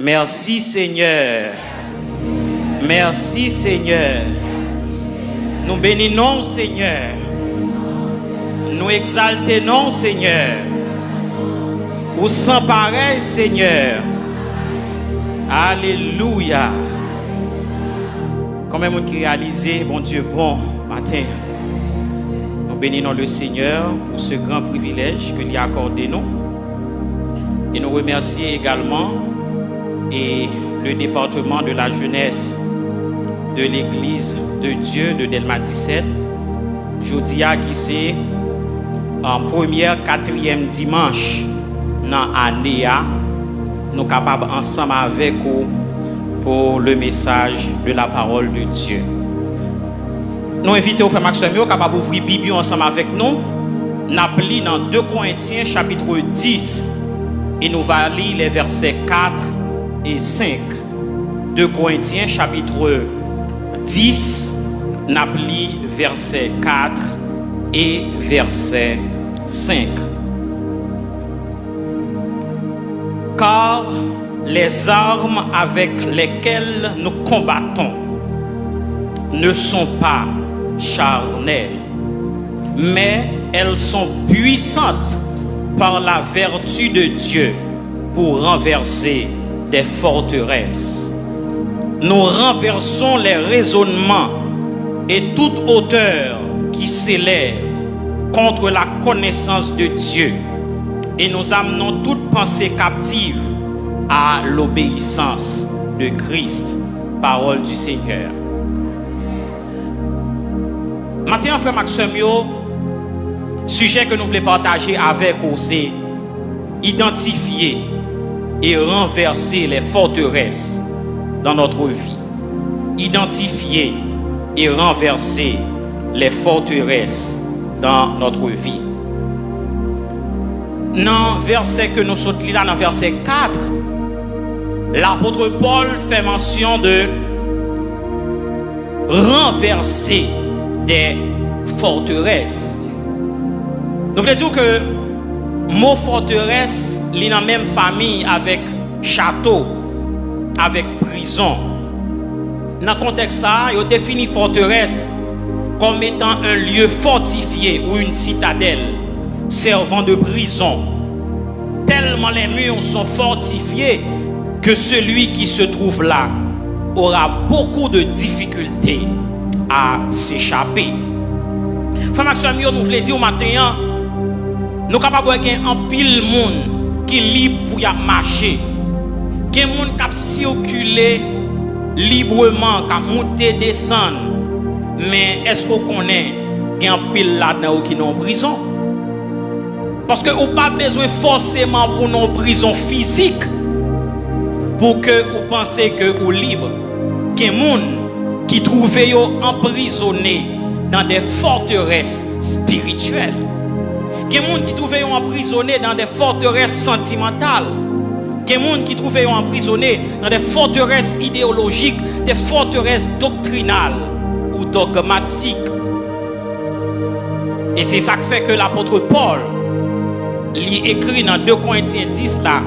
Merci Seigneur. Merci Seigneur. Nous bénissons Seigneur. Nous exaltons Seigneur. Pour sans pareil Seigneur. Alléluia. Comme un qui réalisé, bon Dieu, bon matin. Nous bénissons le Seigneur pour ce grand privilège que lui a accordé nous. Et nous remercions également et le département de la jeunesse de l'église de Dieu de Delma 17. Jodia qui c'est en première, quatrième dimanche dans l'année, nous sommes capables ensemble avec vous pour le message de la parole de Dieu. Nous invitons frère Maxime capable d'ouvrir la Bible ensemble avec nous. Nous appelons dans 2 Corinthiens chapitre 10 et nous allons lire les versets 4 et 5. 2 Corinthiens chapitre 10, nous appelons verset 4 et verset 5. Car les armes avec lesquelles nous combattons ne sont pas charnelles, mais elles sont puissantes par la vertu de Dieu pour renverser des forteresses. Nous renversons les raisonnements et toute hauteur qui s'élève contre la connaissance de Dieu, et nous amenons toute pensée captive à l'obéissance de Christ. Parole du Seigneur. Maintenant, frère Maxime, sujet que nous voulons partager avec vous, c'est identifier et renverser les forteresses dans notre vie. Identifier et renverser les forteresses dans notre vie. Dans le verset que nous sommes là, dans le verset 4, l'apôtre Paul fait mention de renverser des forteresses. Nous voulons dire que le mot forteresse est dans la même famille avec château, avec prison. Dans le contexte, il définit forteresse comme étant un lieu fortifié ou une citadelle servant de prison. Tellement les murs sont fortifiés que celui qui se trouve là aura beaucoup de difficultés à s'échapper. Frère Maxime, nous voulons dire au matin, nous sommes capables de voir un pile monde qui est libre pour marcher. Qui est monde qui circuler librement, qui monter, descendre. Mais est-ce qu'on connaît qu'il y a un pile là-dedans qui est en prison? Parce que vous n'avez pas besoin forcément pour une prison physique pour que vous pensez que vous êtes libre. Il y a des gens qui trouvent emprisonnés dans des forteresses spirituelles. Il y a des gens qui trouvent emprisonnés dans des forteresses sentimentales. Il y a des gens qui trouvent emprisonnés dans des forteresses idéologiques, des forteresses doctrinales ou dogmatiques. Et c'est ça qui fait que l'apôtre Paul, il écrit dans 2 Corinthiens 10 là,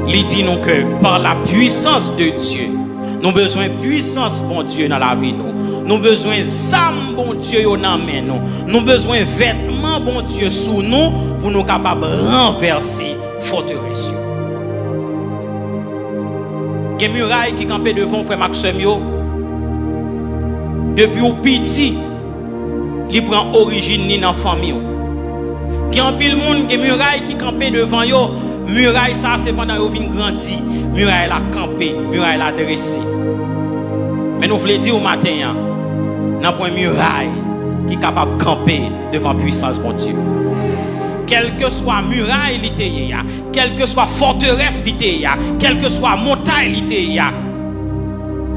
il dit nous que par la puissance de Dieu, nous avons besoin de puissance, bon Dieu, dans la vie nous. Nous avons besoin d'âme, bon Dieu, dans la main nous. Nous avons besoin de vêtements, bon Dieu, sous nous pour nous capables de renverser forteresse. Il y a des murailles qui campent devant frère Maxime. Depuis au petit, il prend origine dans la famille. Il y a un pile monde qui muraille qui campent devant yo. Muraille ça c'est pendant yo vinn grandi. Muraille la campé, muraille la dressé. Mais nous voulons dire au matin, n'a pas une muraille qui est capable de camper devant la puissance de Dieu. Quelle que soit muraille littéraire, quelle que soit forteresse littéraire, quelle que soit montagne littéraire,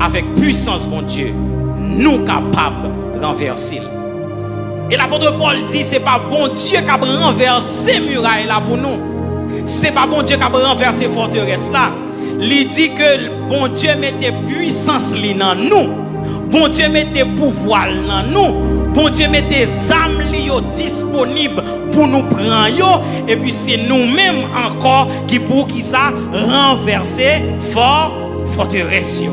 avec puissance mon Dieu, nous capables de renverser. Et l'apôtre Paul dit c'est pas bon Dieu qui a renversé muraille là pour nous. C'est pas bon Dieu qui a renversé forteresse là. Il dit que bon Dieu mettait puissance dans nous. Bon Dieu mettait pouvoir dans nous. Bon Dieu mettait âme disponibles pour nous prendre, et puis c'est nous-mêmes encore qui pour qui ça renverser forteresse.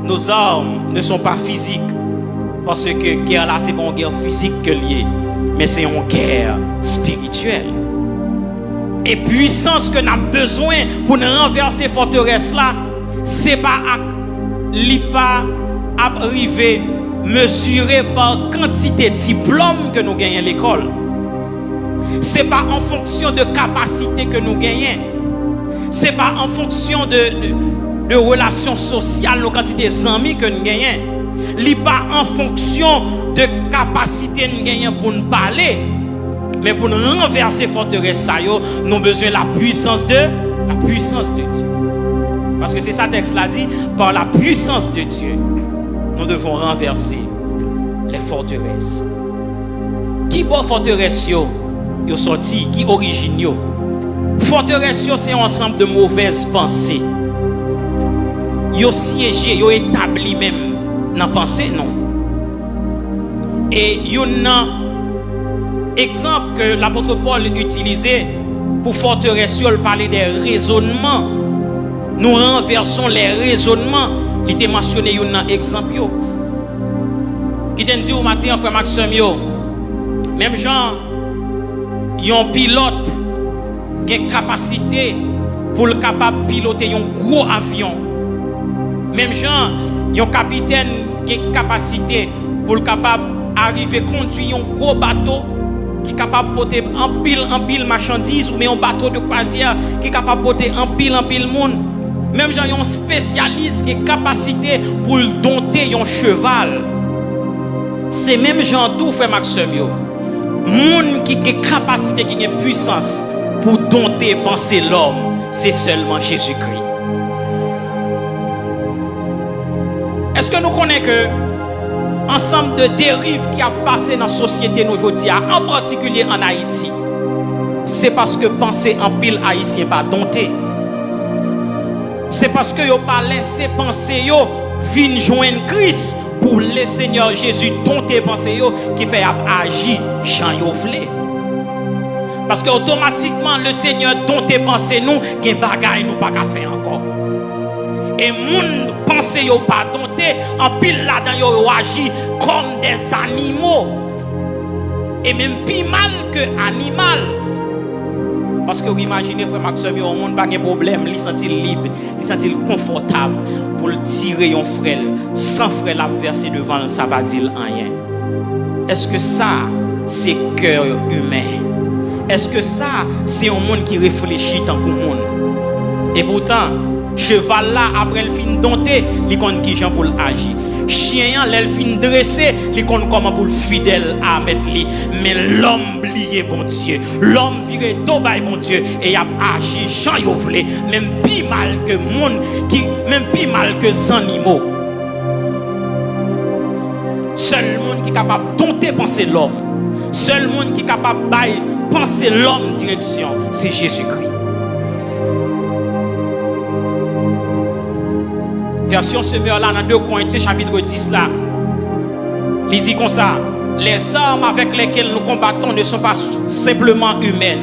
Nos armes ne sont pas physiques, parce que guerre là c'est pas une guerre physique que liée, mais c'est une guerre spirituelle. Et puissance que nous avons besoin pour nous renverser forteresse là, c'est pas arriver mesuré par quantité de diplômes que nous gagnons à l'école. C'est pas en fonction de capacité que nous gagnons. C'est pas en fonction de relations sociales, nos quantités d'amis que nous gagnons. Ce n'est pas en fonction de capacité que nous gagnons pour nous parler. Mais pour nous renverser forteresse, nous avons besoin de la puissance de Dieu. Parce que c'est ça texte l'a dit, par la puissance de Dieu, nous devons renverser les forteresses. Qui bon forteresse yo sorti, qui origine yo? Forteresse c'est un ensemble de mauvaises pensées. Yo siégé, yo établi même dans pensée non. Et yo nan exemple que l'apôtre Paul utilisait pour forteresse, il parlait des raisonnements. Nous renversons les raisonnements. Il était mentionné un exemple. Qui t'a dit au matin, frère Maxime, même gens, ils ont un pilote qui a capacité pour le capable piloter un gros avion. Même gens, ils ont un capitaine qui a capacité pour le capable arriver à conduire un gros bateau qui est capable de porter en pile marchandises ou un bateau de croisière qui est capable de porter en pile monde. Même gens ont un spécialiste qui a capacité pour dompter un cheval. C'est même gens tout frère Maxime monde qui a capacité, qui a puissance pour dompter penser l'homme, c'est seulement Jésus-Christ. Est-ce que nous connaissons que ensemble de dérives qui a passé dans la société aujourd'hui, en particulier en Haïti, c'est parce que penser en pile haïtien pas dompté. C'est parce que yo pas laissé penser yo vinn joindre Christ pour le Seigneur Jésus dompter penser yo qui fait agir Jean yo vle. Parce que automatiquement le Seigneur dompter penser nous gen bagay nous pas faire encore. Et moun pense yo pas dompté en pile là-dedans yo agit comme des animaux. Et même plus mal que animal. Parce que vous imaginez, frère Maxime, il n'y a pas de problème, il se sent libre, il se sent confortable pour le tirer un frère, sans frère la verser devant, ça va dire rien. Est-ce que ça, c'est cœur humain? Est-ce que ça, c'est un monde qui réfléchit tant que monde? Et pourtant, cheval là, après le fin dompté, il connaît qui gens pour agir. Chien, l'elle fin dressé, il connaît comment pour le fidèle à mettre lui. Mais l'homme blié bon Dieu, l'homme viré d'obay bon Dieu, et il a agi Jean Yovlé, même plus mal que monde, même plus mal que les animaux. Seul monde qui est capable de dompter penser l'homme, seul monde qui est capable de penser l'homme direction, c'est Jésus-Christ. Version semeur là dans 2 Corinthiens chapitre 10 là. Il dit comme ça, les armes avec lesquelles nous combattons ne sont pas simplement humaines,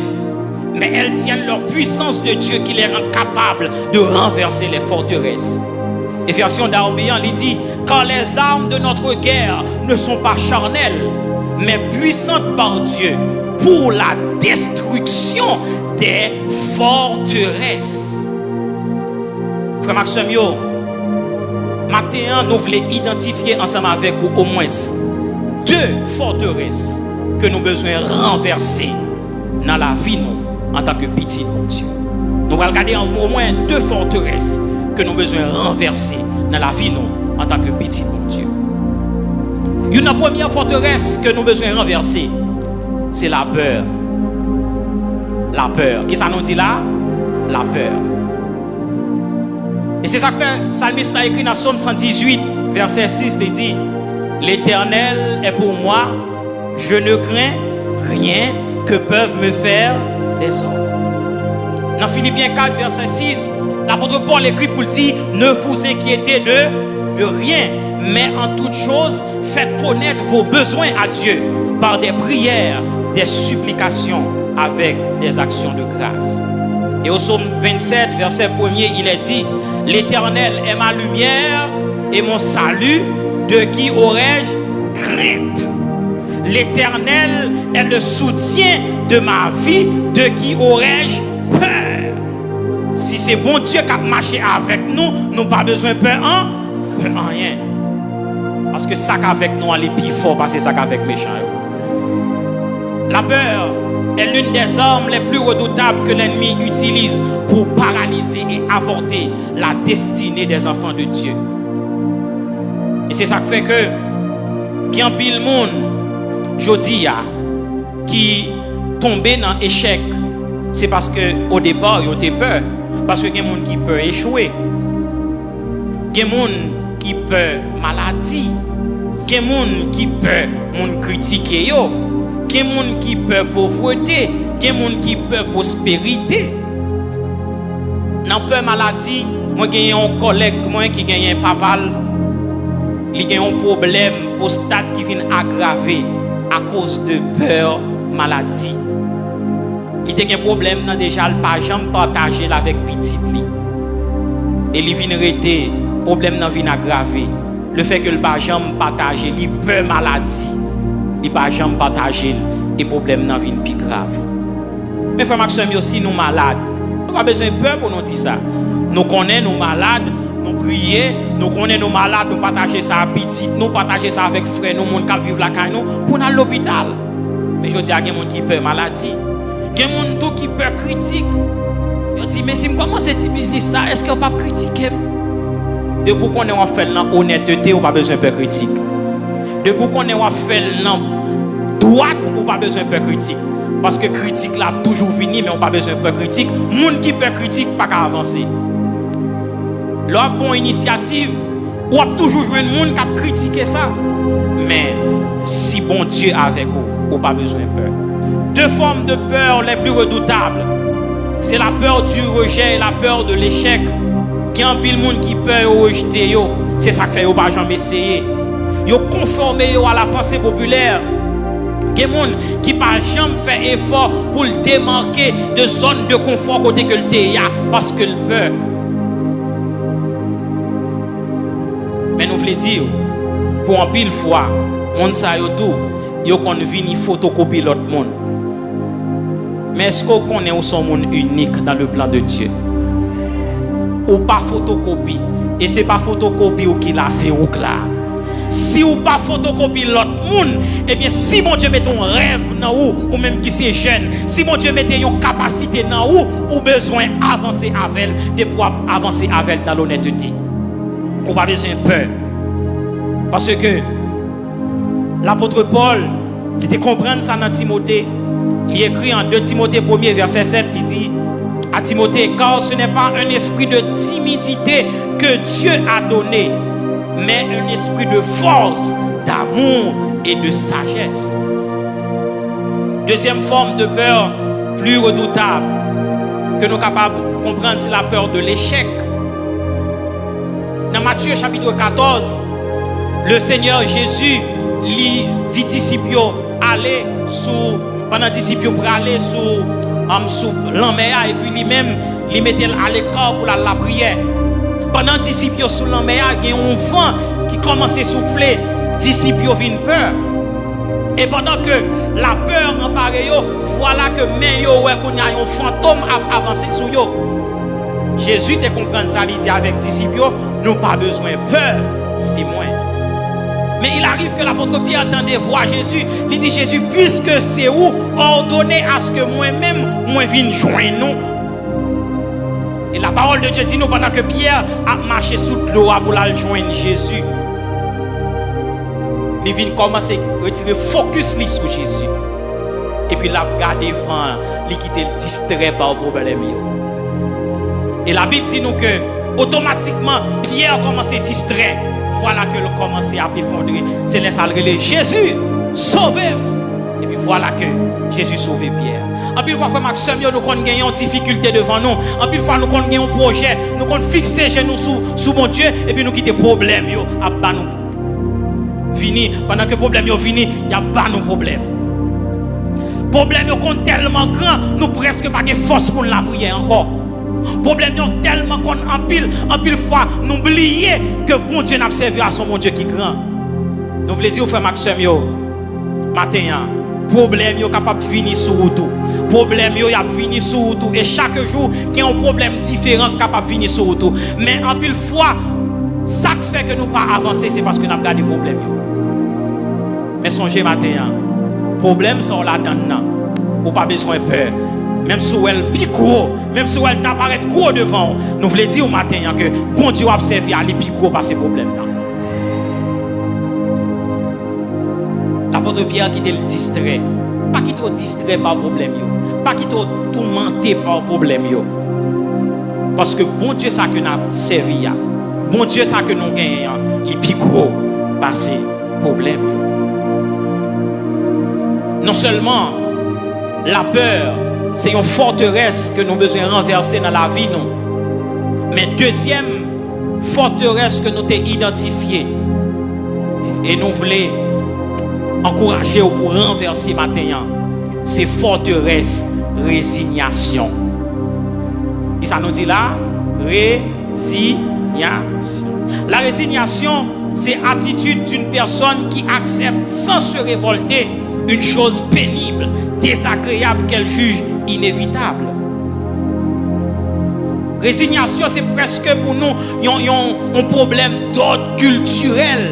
mais elles tiennent leur puissance de Dieu qui les rend capables de renverser les forteresses. Et version d'Arbian, il dit, car les armes de notre guerre ne sont pas charnelles, mais puissantes par Dieu pour la destruction des forteresses. Frère Maxime, maintenant, nous voulons identifier ensemble avec vous au moins 2 forteresses que nous avons besoin de renverser dans la vie nous, en tant que petit mon Dieu. Nous allons regarder au moins 2 forteresses que nous avons besoin de renverser dans la vie nous, en tant que petit mon Dieu. Une première forteresse que nous avons besoin de renverser, c'est la peur. La peur. Qui ça nous dit là? La peur. Et c'est ça que fait Psalmiste a écrit dans Psaume 118, verset 6, il dit, l'Éternel est pour moi, je ne crains rien que peuvent me faire des hommes. Dans Philippiens 4, verset 6, l'apôtre Paul écrit pour dire, ne vous inquiétez de rien, Mais en toute chose, faites connaître vos besoins à Dieu par des prières, des supplications avec des actions de grâce. Et au psaume 27, verset 1er, il est dit: l'Éternel est ma lumière et mon salut, de qui aurais-je crainte? L'Éternel est le soutien de ma vie, de qui aurais-je peur? Si c'est bon Dieu qui a marché avec nous, nous pas besoin de peur en rien. Parce que ça qu'avec nous, elle est plus fort parce que ça qu'avec les méchants. La peur est l'une des armes les plus redoutables que l'ennemi utilise pour paralyser et avorter la destinée des enfants de Dieu. Et c'est ça qui fait que qui en pile monde jodi a qui tombé dans échec, c'est parce que au départ ils ont peur, parce que il y a des gens qui peuvent échouer, il y a des gens qui peuvent maladie, il y a des gens qui peuvent critiquer, il y a des gens qui peuvent pauvreté, il y a des gens qui peuvent prospérité. Dans peur maladie, moi j'ai un collègue moi qui gagne un papa, il a un problème prostate qui vient aggraver à cause de peur maladie. Il a un problème déjà le pas jamais partager avec petit li. Et il vient arrêter problème nan vient aggraver. Le fait que le pas jamais partager li peur maladie, il pas jamais partager et problème nan vient plus grave. Mais frère Maxime aussi nous malades. Nous pas besoin de peur pour nous dire ça. Nous connaissons nos malades. Nous prions, nous connaissons nos malades, nous partageons ça à petit, nous partageons ça avec frères, nous, gens qui vivent la caille, pour aller à l'hôpital. Mais je dis, il y a des gens qui peur maladie, il y a des gens qui peur critique. Je dis, mais si je commence ce business là, est-ce qu'on ne peut pas critiquer? Depuis qu'on est fait l'honnêteté, on n'a pas besoin de peur critique. Depuis qu'on est fait la droite, on n'a pas besoin de peur critique. Parce que critique là toujours fini, mais on n'a pas besoin de peur critique. Les gens qui peur critique, pas qu'à avancer. Leur bonne initiative, ou a toujours joué un monde qui a critiqué ça. Mais si bon Dieu est avec vous, vous n'avez pas besoin de peur. Deux formes de peur les plus redoutables. C'est la peur du rejet et la peur de l'échec. Il y a un pile monde qui peut rejeter. C'est ça que fait vous pas jamais essayer. Vous conformez à la pensée populaire. Il y a des gens qui pas jamais fait effort pour le démarquer de zone de confort côté que le TIA parce que le peur. Mais nous voulons dire, pour un pile fois, on sait tout, yo qu'on vient photocopier l'autre monde. Mais est-ce qu'on connaît où son monde unique dans le plan de Dieu? Ou pas photocopie, et c'est pas photocopie ou qui là, c'est ou là. Si ou pas photocopie l'autre monde, eh bien si mon Dieu met ton rêve dans ou même qui c'est jeune, si mon Dieu met une capacité dans ou besoin avancer avec elle, de pouvoir avancer avec elle dans l'honnêteté. On pas besoin de peur. Parce que l'apôtre Paul, qui te comprend ça dans Timothée, il écrit en 2 Timothée 1er verset 7, il dit à Timothée, car ce n'est pas un esprit de timidité que Dieu a donné, mais un esprit de force, d'amour et de sagesse. Deuxième forme de peur plus redoutable que nous sommes capables de comprendre, c'est la peur de l'échec. Dans Matthieu chapitre 14, le Seigneur Jésus lui dit disciples aller sous pendant disciples pour aller sous l'enmer et puis lui-même il mettait à l'écart pour la prière. Pendant disciples sous l'enmer, il y a un vent qui commence à souffler, disciples viennent peur. Et pendant que la peur empare yo, voilà que men yo ouais qu'on y a un fantôme à avancer sur yo. Jésus te comprend ça, il dit avec disciples, nous pas besoin de peur, c'est moins. Mais il arrive que l'apôtre Pierre entendait voir Jésus. Il dit Jésus, puisque c'est où ordonner à ce que moi-même, moi vienne joindre nous. Et la parole de Dieu dit nous pendant que Pierre a marché sous l'eau pour aller joindre Jésus. Il vient commencer à retirer focus sur Jésus. Et puis il a regardé devant, il quitte le distrait par le problème. Et la Bible dit nous que automatiquement Pierre commence à distraire. Voilà que le commence à effondrer. C'est là ça le Jésus sauvez. Et puis voilà que Jésus sauve Pierre. En plus, parfois, Maxime, nous avons une difficulté devant nous. En plus, nous avons un projet. Nous avons fixé chez nous sous mon Dieu. Et puis nous quittons les problèmes. vini, pendant que le problème est vini, il n'y a pas de problème. Le problème est tellement grand, nous presque pas de force pour la prier encore. Le problème est tellement qu'on en pile fois, nous oublions que bon Dieu n'a servi à son bon Dieu qui est grand. Nous voulons dire, frère Maxime, matin, problème est capable de venir sur tout. Problème est capable de venir sur tout. Et chaque jour, il y a un problème différent capable de venir sur tout. Mais en pile fois, ça qui fait que nous ne pas avancer, c'est parce que nous avons gardé des problèmes. Mais songez matin, problème, ça on l'a donné. Ou pas besoin de peur. Même si elle pique gros, même si elle t'apparaît gros devant, nous voulons dire au matin que bon Dieu a servi à aller pique gros par ces problèmes-là. L'apôtre Pierre qui te le distrait, pas qui te distrait par le problème, pas qui te tourmenté par le problème. Parce que bon Dieu, ça que nous avons servi, bon Dieu, ça que nous gagnons, les pique gros par ces problèmes. Non seulement la peur, c'est une forteresse que nous besoin renverser dans la vie, non. Mais deuxième forteresse que nous avons identifiée, et nous voulons encourager pour renverser maintenant, c'est forteresse résignation. Et ça nous dit là, résignation. La résignation, c'est l'attitude d'une personne qui accepte sans se révolter une chose pénible, désagréable qu'elle juge inévitable. Résignation, c'est presque pour nous un problème d'ordre culturel.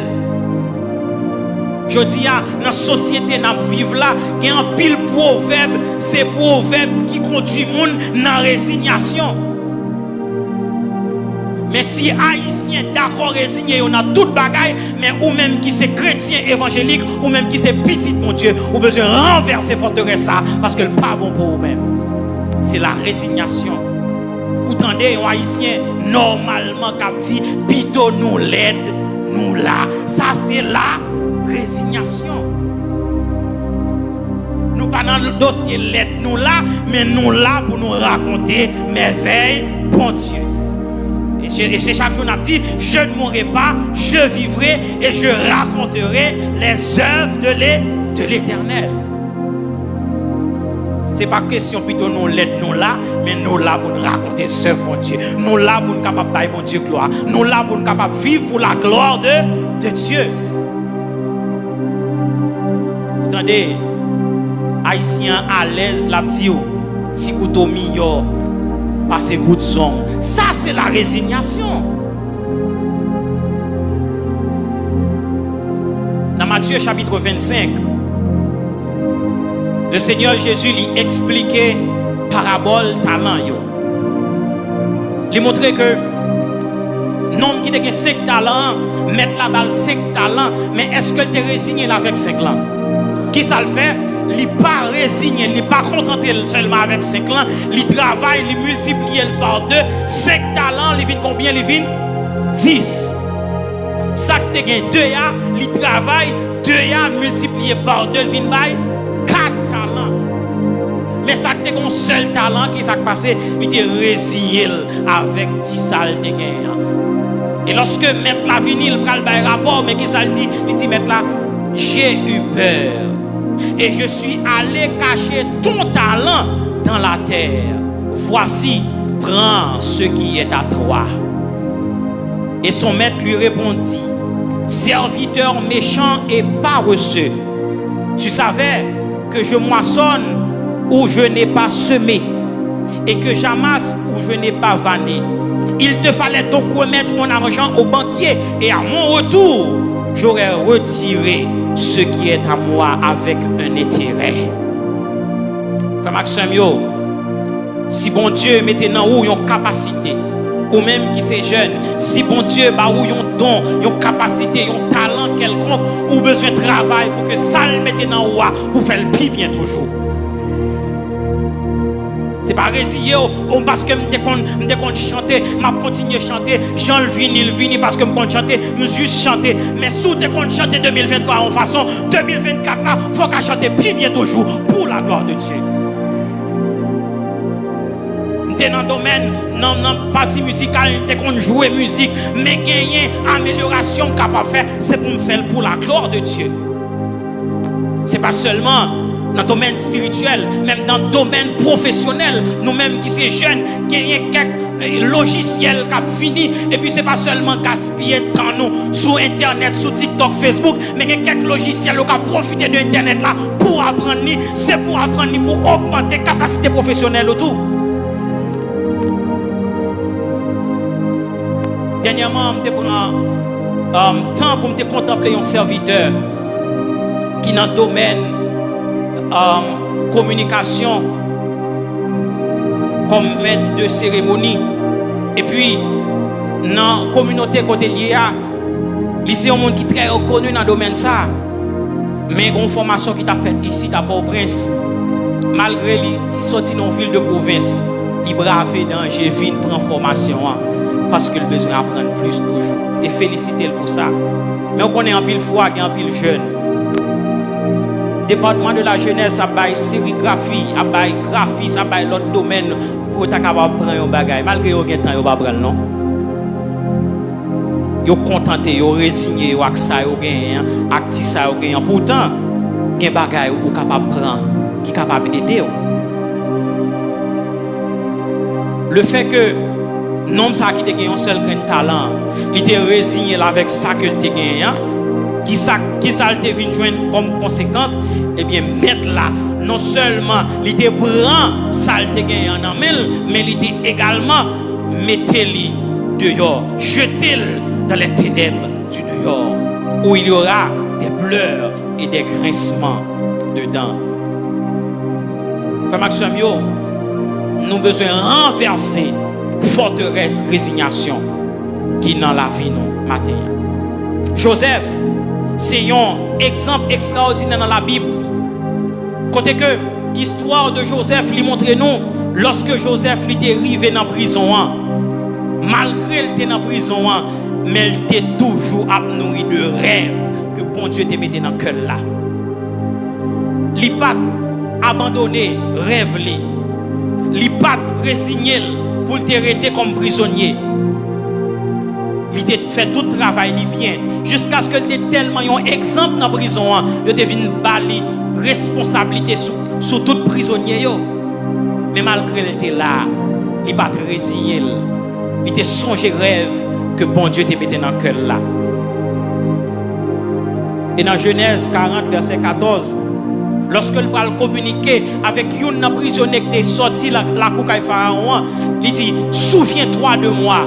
Je dis à la société nous vivons là, il y a un pile proverbe, c'est proverbe qui conduit le monde dans la résignation. Mais si haïtien d'accord résigné, on a toute bagaille, mais ou même qui c'est chrétien évangélique, ou même qui c'est petit mon Dieu, ou besoin renverser forteresse ça, parce que le pas bon pour vous-même. C'est la résignation. Vous entendez, un haïtien normalement qui dit, pito nous l'aide, nous là. Ça c'est la résignation. Nous pas dans le dossier l'aide, nous là, mais nous là pour nous raconter merveilles, bon Dieu. Et c'est chaque jour, on a dit, je ne mourrai pas, je vivrai et je raconterai les œuvres de l'Éternel. Ce n'est pas question plutôt nous l'aide, nous là, mais nous là pour nous raconter ce œuvre de Dieu. Nous là pour nous capables de mon Dieu gloire. Nous là pour nous capables de vivre pour la gloire de Dieu. Vous entendez, Haïtien à l'aise, la petite, petit couteau mignon. Passer bout de son. Ça, c'est la résignation. Dans Matthieu chapitre 25, le Seigneur Jésus lui expliquait parabole talent. Il montrait que l'homme qui a 5 talents, mettre la balle 5 talents, mais est-ce que tu es résigné avec 5 talents? Qui ça le fait? Il n'est pas résigné, il n'est pas contenté seulement avec 5 ans, il travaille, il multiplie par 2, 5 talents, il vient combien? Il vient 10. Ça que tu as 2 ans, il travaille, 2 ans multiplié par 2, il vient 4 talents. Mais ça que tu as un seul talent qui s'est passé, il est résigné avec 10 salles de gain. Et lorsque mettre la vinyle, il prend le rapport, mais qui ça dit? Il dit mettre là, j'ai eu peur. Et je suis allé cacher ton talent dans la terre. Voici, prends ce qui est à toi. Et son maître lui répondit, serviteur méchant et paresseux, tu savais que je moissonne où je n'ai pas semé et que j'amasse où je n'ai pas vanné. Il te fallait donc remettre mon argent au banquier et à mon retour, j'aurais retiré ce qui est à moi avec un intérêt. Frère Maxime, si bon Dieu mette dans ou une capacité, ou même qui c'est jeune, si bon Dieu bah ou un don, une capacité, un talent quelconque, ou besoin de travail pour que ça le mette dans ou pour faire le plus bien toujours. C'est pas résilier parce que je compte chanter, je continue à chanter, j'en le vini parce que je compte chanter, je juste chanter. Mais si tu comptes chanter 2023 en façon, 2024 là, il faut qu'à chanter plus bien toujours pour la gloire de Dieu. Dans le domaine, non, partie musicale, tu comptes jouer musique, mais gagner amélioration capable de faire, c'est pour me faire pour la gloire de Dieu. C'est pas seulement dans le domaine spirituel, même dans le domaine professionnel. Nous-mêmes qui sommes jeunes, gagnons quelques logiciels qui ont fini. Et puis c'est pas seulement gaspiller de temps nous sur Internet, sur TikTok, Facebook, mais il y a quelques logiciels qui ont profité de Internet là pour apprendre. C'est pour apprendre, pour augmenter la capacité professionnelle autour. Dernièrement, je prends temps pour me contempler un serviteur qui dans le domaine communication comme maître de cérémonie. Et puis, dans la communauté côté lié, c'est un monde qui est très reconnu dans le domaine ça. Mais une formation qui t'a faite ici, à Port-au-Prince, malgré qu'il sorti dans une ville de province, il brave danger, vient prendre formation parce qu'il a besoin d'apprendre plus toujours. Et féliciter pour ça. Mais on connaît en pile fois, il y a en pile jeune. Département de la jeunesse, ça bail sérigraphie, ça bail graphie, ça bail l'autre domaine pour être capable de prendre un bagage. Malgré au temps, yo pas prendre non. Yo contenté, yo résigné, yo ak ça yo gagne, ak ti ça yo gagne. Pourtant, gen bagage ou capable prendre qui capable aider. Le fait que non ça qui te gagne un seul grand talent, il était résigné avec ça que te gagne. Qui ça te vient joindre comme conséquence, eh bien mettre là non seulement il te prend ça te gagne en amel, mais il te également mettez-le dehors, jetez-le dans les ténèbres du dehors où il y aura des pleurs et des grincements dedans. Frère Maxime, nous avons besoin de renverser forteresse résignation qui dans la vie nous matin. Joseph, c'est un exemple extraordinaire dans la Bible. Côté que l'histoire de Joseph lui montre nous, lorsque Joseph était arrivé dans la prison, malgré qu'il était dans la prison, mais il était toujours nourri de rêves que bon Dieu te mettait dans le cœur là. Il n'a pas abandonné rêve, il n'a pas résigné pour te rester comme prisonnier. Il a fait tout le travail bien. Jusqu'à ce qu'il ait tellement un exemple dans la prison, il devait bali responsabilité sur tout prisonnier. Mais malgré qu'il était là, il n'a pas résigné. Il était songé rêve que bon Dieu te mettait dans le cœur là. Et dans Genèse 40, verset 14, lorsque il va communiquer avec un prisonnier qui est sorti de la cour de Pharaon, il dit: souviens-toi de moi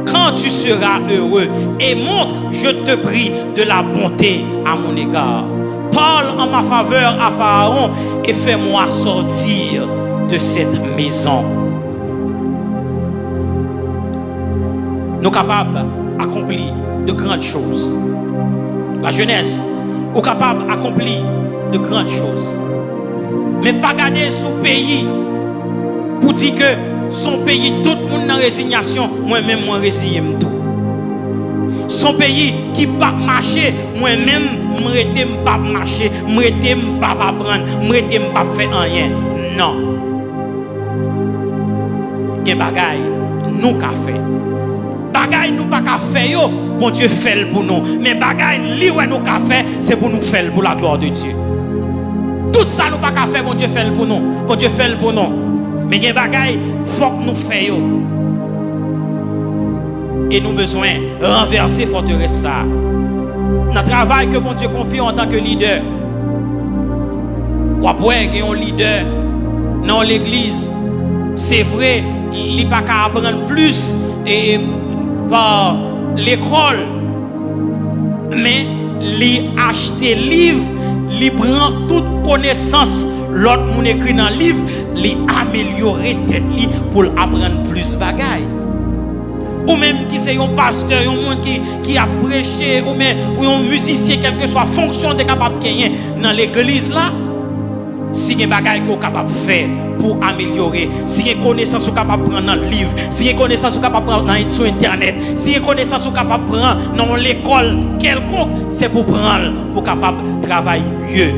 quand tu seras heureux et montre, je te prie, de la bonté à mon égard. Parle en ma faveur à Pharaon et fais-moi sortir de cette maison. Nous sommes capables d'accomplir de grandes choses. La jeunesse est capable d'accomplir de grandes choses. Mais pas garder son pays pour dire que son pays, tout le monde en résignation, moi-même, moi résigné tout. Son pays qui ne pas marcher, moi-même, je ne pas marcher, je ne pas apprendre, je ne pas faire rien. Non. Il y a des bagailles, nous qu'à faire. Bagaille nous pas qu'à faire, bon Dieu fait pour nous. Mais bagaille nous qu'à faire, c'est pour nous faire pour la gloire de Dieu. Tout ça nous pas qu'à faire, bon Dieu fait pour nous. Bon Dieu fait pour nous. Mais il y a des bagailles, il faut que nous fassions. Et nous avons besoin de renverser forteresse ça. Dans le travail que bon Dieu confie en tant que leader. Ou après, il y a un leader dans l'église. C'est vrai, il n'est pas qu'à apprendre plus et par l'école. Mais il acheter livre, il prend toute connaissance. L'autre monde écrit dans le livre, il améliorer tête pour apprendre plus de bagailles. Ou même qui c'est un pasteur, un monde qui a prêché, ou même un musicien, quelle que soit la fonction de capable de gagner dans l'église là, si il y a des bagailles qu'on est capable de faire pour améliorer, si il y a des connaissances qu'on est capable de prendre dans le livre, si il y a des connaissances qu'on est capable de prendre sur Internet, si il y a des connaissances qu'on est capable de prendre dans l'école quelconque, c'est pour prendre, pour capable de travailler mieux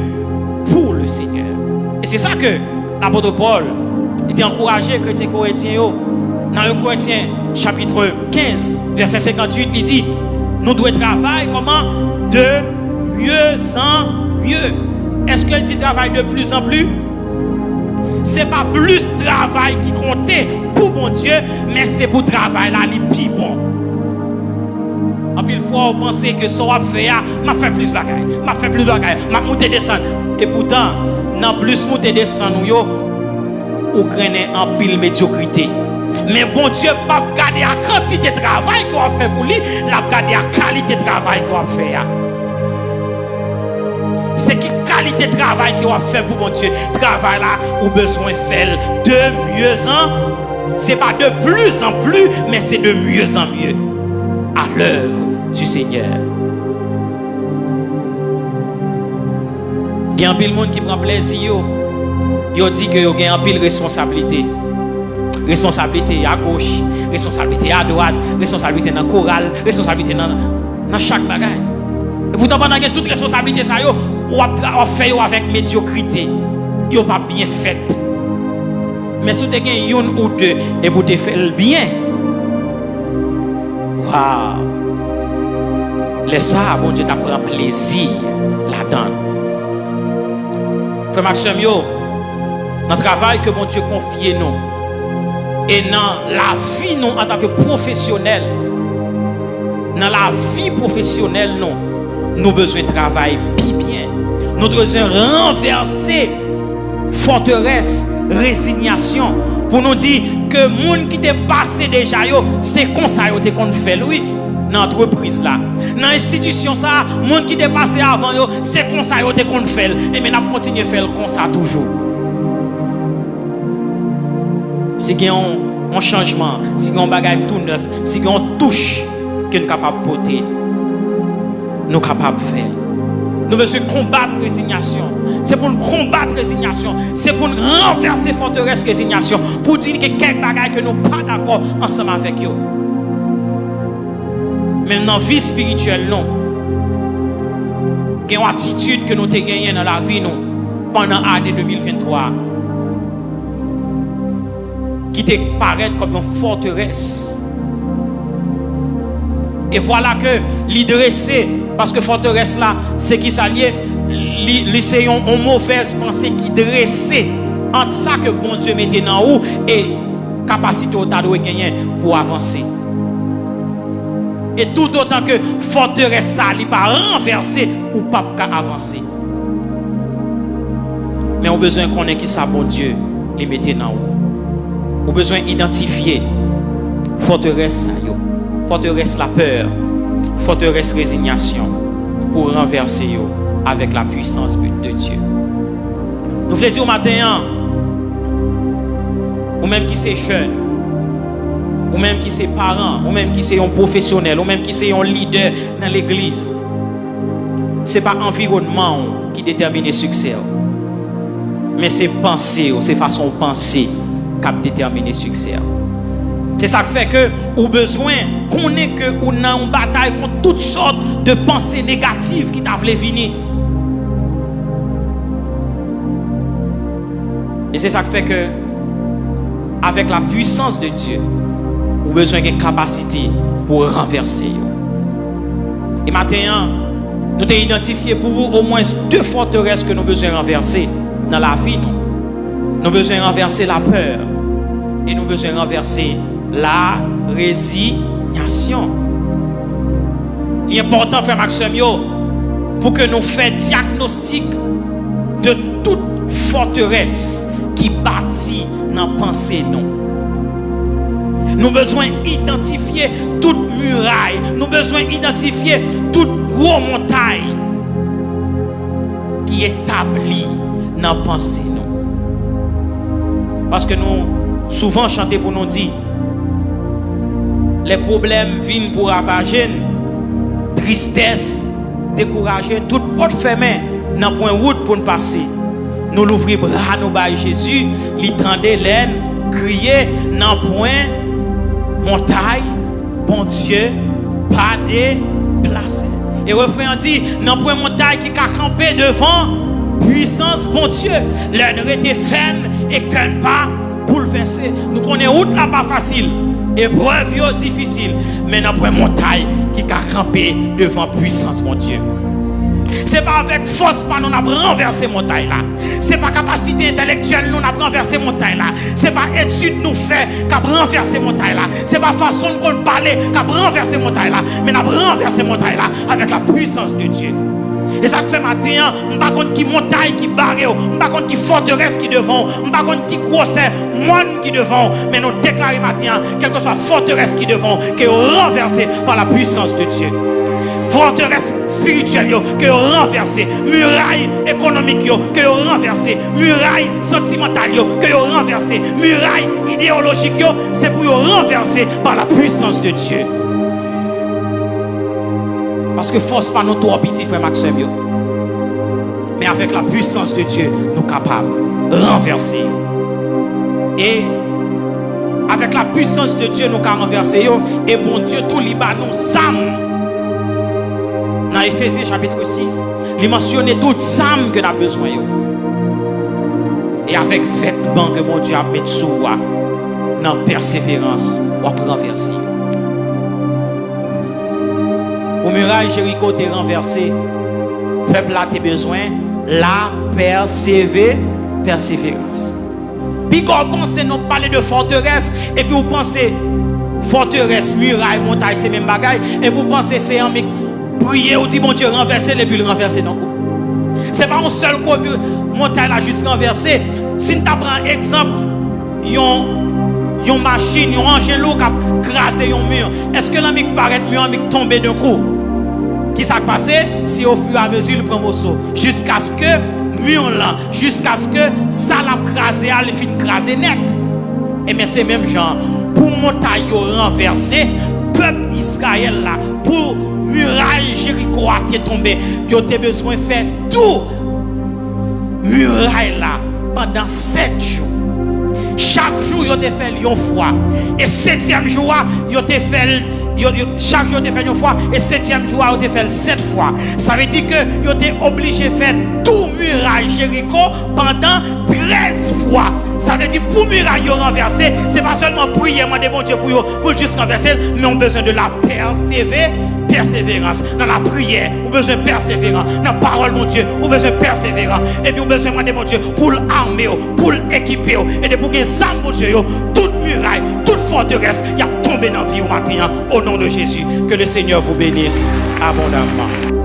pour le Seigneur. Et c'est ça que l'apôtre Paul était encouragé les chrétiens corinthiens. Dans 1 Corinthiens chapitre 15, verset 58, il dit: nous devons travailler comment? de mieux en mieux. Est-ce qu'elle dit travail de plus en plus? C'est pas plus travail qui comptait pour mon Dieu, mais c'est pour travail là, les plus bon. En plus, fois, on pense que ça va faire, m'a fait plus bagaille, m'a fait plus bagaille, m'a monté descendre. Et pourtant, non plus monter descendre, ou grainer en pile médiocrité. Mais bon Dieu, pas regarder la quantité de travail qu'on a fait pour lui, la regarder la qualité de travail qu'on a fait. C'est qui qualité de travail qu'on a fait pour mon Dieu. Travail là, ou besoin de faire de mieux en, c'est pas de plus en plus, mais c'est de mieux en mieux à l'œuvre du Seigneur. Il y a un pile monde qui prend plaisir. Il dit que il y a un pile responsabilité. Responsabilité à gauche, responsabilité à droite, responsabilité dans le choral, responsabilité dans chaque bagaille. Et pourtant, pendant que toute responsabilité, ça, on fait avec médiocrité. Yo pas bien fait. Mais si tu as une ou deux, et pour te faire bien, waouh! Laisse ça, bon Dieu, t'apprend plaisir là-dedans. Frère Maxime, dans le travail que mon Dieu confie nous, et dans la vie nous en tant que professionnel, dans la vie professionnelle nous besoin de travail bien. Nous devons renverser forteresse, résignation pour nous dire que les gens qui t'est passé déjà, c'est comme ça qu'on fait lui dans l'entreprise là. Dans l'institution ça, les gens qui t'est passé avant, c'est comme ça qu'on fait. Et maintenant continuer à faire comme ça toujours. Si il y a un changement, si il y a un bagage tout neuf, si il y a une touche que nous sommes capables de porter, nous sommes capables de faire. Nous devons combattre la résignation. C'est pour nous combattre la résignation. C'est pour nous renverser forteresse résignation. Pour dire que quelques bagages que nous ne sommes pas d'accord ensemble avec eux. Mais dans la vie spirituelle, non. Il y a une attitude que nous avons gagnée dans la vie nous, pendant l'année 2023. Qui te paraît comme une forteresse. Et voilà que l'idressé, parce que forteresse là, c'est qui s'allie, c'est une mauvaise pensée qui dressait entre ça que bon Dieu mettait dans haut et capacité au tas de gagner pour avancer. Et tout autant que forteresse ça, il pas renverser ou pas avancer. Mais on a besoin qu'on ait qui ça bon Dieu, les mettait dans haut. On a besoin d'identifier forteresse, forteresse la peur, forteresse résignation, pour renverser avec la puissance de Dieu. Nous voulons dire au matin, ou même qui c'est jeune, ou même qui c'est parent, ou même qui c'est un professionnel, ou même qui c'est un leader dans l'église, ce n'est pas l'environnement qui détermine le succès, mais c'est penser, c'est façon de penser qui détermine le succès. C'est ça qui fait que vous avez besoin qu'on ait que on a une bataille contre toutes sortes de pensées négatives qui t'avaient venir. Et c'est ça qui fait que avec la puissance de Dieu, vous avez besoin d'une capacité pour renverser. Et maintenant, nous avons identifié pour vous au moins 2 forteresses que nous avons besoin de renverser dans la vie. Nous avons besoin de renverser la peur et nous avons besoin de renverser la résignation. Il est important, frère Maxime, pour que nous fassions diagnostic de toute forteresse qui bâtit dans la pensée. Nous avons besoin d'identifier toute muraille, nous avons besoin d'identifier toute grosse montagne qui est établie dans la pensée. Parce que nous, souvent, chanter pour nous dire les problèmes viennent pour ravager, tristesse, décourager, toute porte fermée dans point route pour nous passer. Nous l'ouvrir bras nous bas Jésus, lui tendre l'aine, crier dans point montagne, bon Dieu, pas déplacer. Et refrain dit dans point montagne qui a campé devant puissance bon Dieu, l'aine était ferme et qu'un pas bouleversé. Nous connaissons route là pas facile. épreuve yo difficile, mais dans une montagne qui a campé devant puissance, mon Dieu. C'est pas avec force pas nous avons renversé montagne là. C'est pas capacité intellectuelle nous avons renversé montagne là. C'est pas étude nous fait qu'a renversé montagne là. C'est pas façon qu'on parler qu'a renversé montagne là, mais nous avons renversé montagne là avec la puissance de Dieu. Et ça fait matin, on ne sais pas qui montagne qui barre, on ne sais pas qui forteresse qui devant, on ne sais pas qui grosse moine qui devant, mais nous déclarons matin, quelle que soit forteresse qui devant, qui est renversée par la puissance de Dieu. Forteresse spirituelle que renversée, muraille économique que renversée, muraille sentimentale que renversée, muraille idéologique c'est pour renverser par la puissance de Dieu. Parce que force pas nous trop petit frère Maxime mais avec la puissance de Dieu nous capables de renverser. Et avec la puissance de Dieu nous capables renverser et bon Dieu tout Libanon Sam. Dans Éphésiens chapitre 6, il mentionne toutes âmes que nous avons besoin. Et avec vêtements que mon Dieu a mis sous moi, dans persévérance, on peut renverser. Au muraille Jéricho t'est renversé, peuple a tes besoins, la persévérance. Puis quand vous pensez, nous parler de forteresse, et puis vous pensez, forteresse, muraille, montagne, c'est même bagaille, et vous pensez, c'est un mec. Prier ou dit mon Dieu renverser et puis le renverser non. C'est pas un seul coup puis montagne là juste renverser. Si tu prends exemple yon machine, yon engin lourd qui a crasé un mur, est-ce que l'amic paraît mur amic tomber d'un coup? Qui s'est passé? Si au fur et à mesure il prend morceau jusqu'à ce que mur là, jusqu'à ce que ça l'a crasé, il finit crasé net. Et mais c'est même genre pour montagne renverser, peuple Israël là pour muraille Jéricho a tombé, vous avez besoin de faire tout muraille là pendant 7 jours. Chaque jour, vous avez fait une fois. Et 7e jour, vous avez fait chaque jour, vous avez fait une fois. Et 7e jour, vous avez fait 7 fois. Ça veut dire que vous êtes obligé de faire tout muraille Jéricho pendant 13 fois. Ça veut dire pour muraille renverser, ce n'est pas seulement prier, demander bon Dieu pour juste renverser, mais on a besoin de la persévérance. Dans la prière, on a besoin de persévérance. Dans la parole, mon Dieu, on a besoin de persévérance. Et puis on a besoin de demander mon Dieu pour l'armer, pour l'équiper. Et pour que ça, mon Dieu, toute muraille, toute forteresse, il y a tombé dans la vie au matin. Au nom de Jésus, que le Seigneur vous bénisse abondamment.